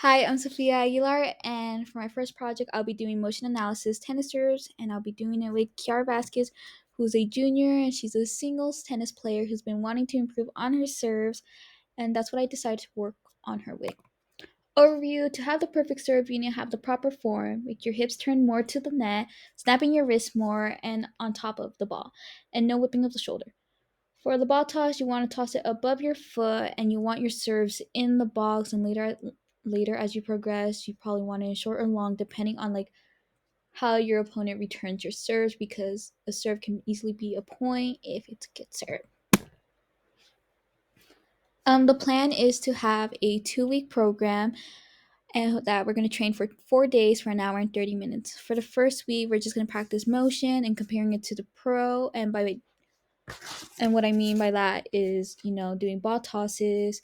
Hi, I'm Sophia Aguilar, and for my first project, I'll be doing motion analysis tennis serves, and I'll be doing it with Kiara Vasquez, who's a junior, and she's a singles tennis player who's been wanting to improve on her serves, and that's what I decided to work on her with. Overview: to have the perfect serve, you need to have the proper form, make your hips turn more to the net, snapping your wrist more, and on top of the ball, and no whipping of the shoulder. For the ball toss, you want to toss it above your foot and you want your serves in the box, and later as you progress, you probably want it short or long depending on like how your opponent returns your serves, because a serve can easily be a point if it's a good serve. The plan is to have a 2 week program and that we're going to train for 4 days for an hour and 30 minutes. For the first week, we're just going to practice motion and comparing it to the pro. And what I mean by that is, doing ball tosses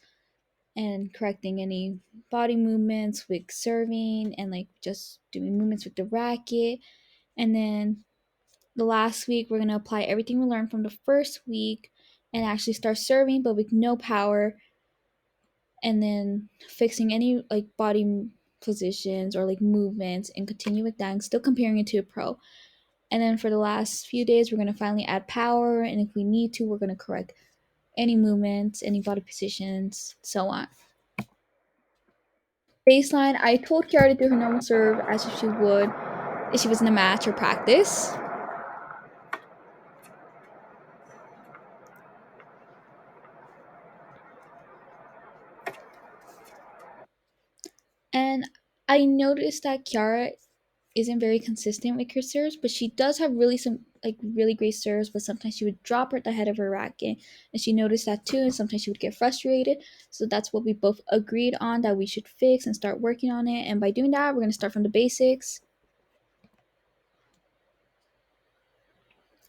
and correcting any body movements with serving and like just doing movements with the racket. And then the last week, we're going to apply everything we learned from the first week and actually start serving, but with no power, and then fixing any like body positions or like movements and continue with that and still comparing it to a pro. And then for the last few days, we're going to finally add power. And if we need to, we're going to correct any movements, any body positions, so on. Baseline, I told Kiara to do her normal serve as if she would if she was in a match or practice. And I noticed that Kiara isn't very consistent with her serves, but she does have really great serves, but sometimes she would drop her at the head of her racket. And she noticed that too, and sometimes she would get frustrated. So that's what we both agreed on, that we should fix and start working on it. And by doing that, we're gonna start from the basics.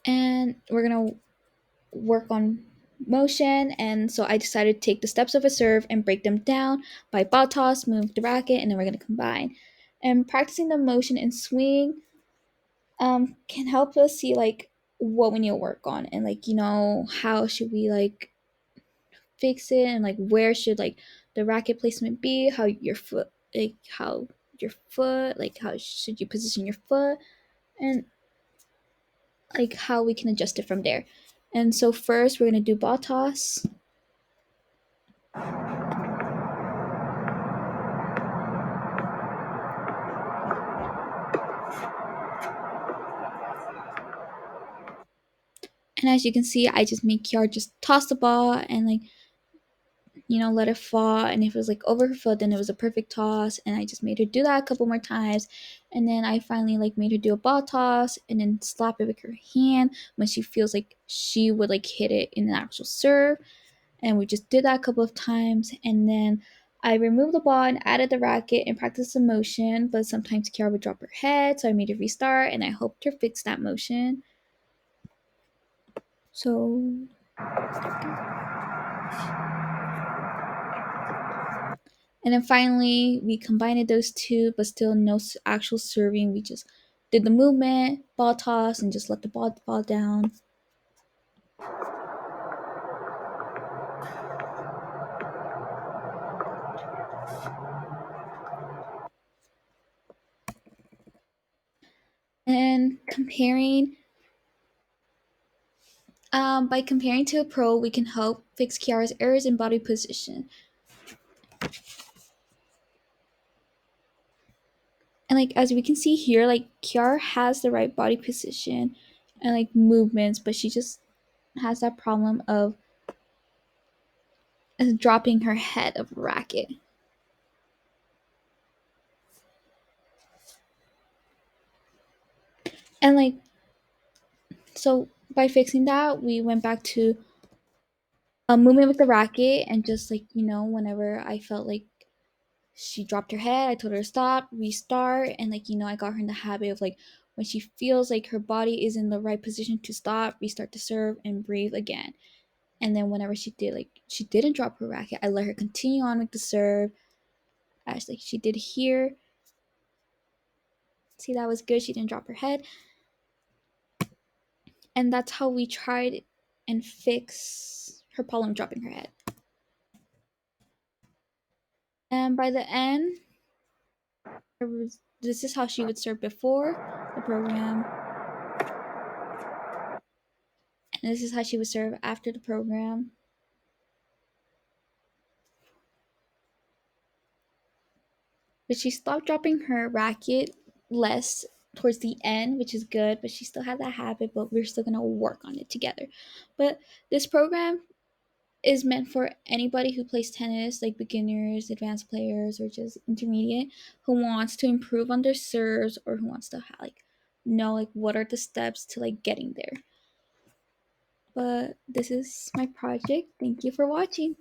And we're gonna work on motion. And so I decided to take the steps of a serve and break them down by ball toss, move the racket, and then we're going to combine. And practicing the motion and swing can help us see like what we need to work on, and like how should we like fix it, and like where should like the racket placement be, how your foot, like how should you position your foot, and like how we can adjust it from there. And so first we're going to do ball toss. And as you can see, I just made Kiara just toss the ball and like, let it fall. And if it was like over her foot, then it was a perfect toss. And I just made her do that a couple more times. And then I finally like made her do a ball toss and then slap it with her hand when she feels like she would like hit it in an actual serve. And we just did that a couple of times. And then I removed the ball and added the racket and practiced the motion. But sometimes Kiara would drop her head. So I made her restart and I helped her fix that motion. So and then finally, we combined those two, but still no actual serving. We just did the movement, ball toss, and just let the ball fall down. And by comparing to a pro, we can help fix Kiara's errors in body position. And like as we can see here, like Kiara has the right body position and like movements, but she just has that problem of dropping her head of a racket. And like so by fixing that, we went back to a movement with the racket, and just like whenever I felt like she dropped her head, I told her to stop, restart, and like I got her in the habit of like when she feels like her body is in the right position to stop, restart the serve, and breathe again. And then whenever she didn't drop her racket, I let her continue on with the serve as like she did here. See, that was good. She didn't drop her head, and that's how we tried and fix her problem dropping her head. And by the end, This is how she would serve before the program, and this is how she would serve after the program. But she stopped dropping her racket less towards the end, which is good, but she still had that habit, but we're still gonna work on it together. But this program is meant for anybody who plays tennis, like beginners, advanced players, or just intermediate, who wants to improve on their serves or who wants to like know like what are the steps to like getting there. But this is my project. Thank you for watching.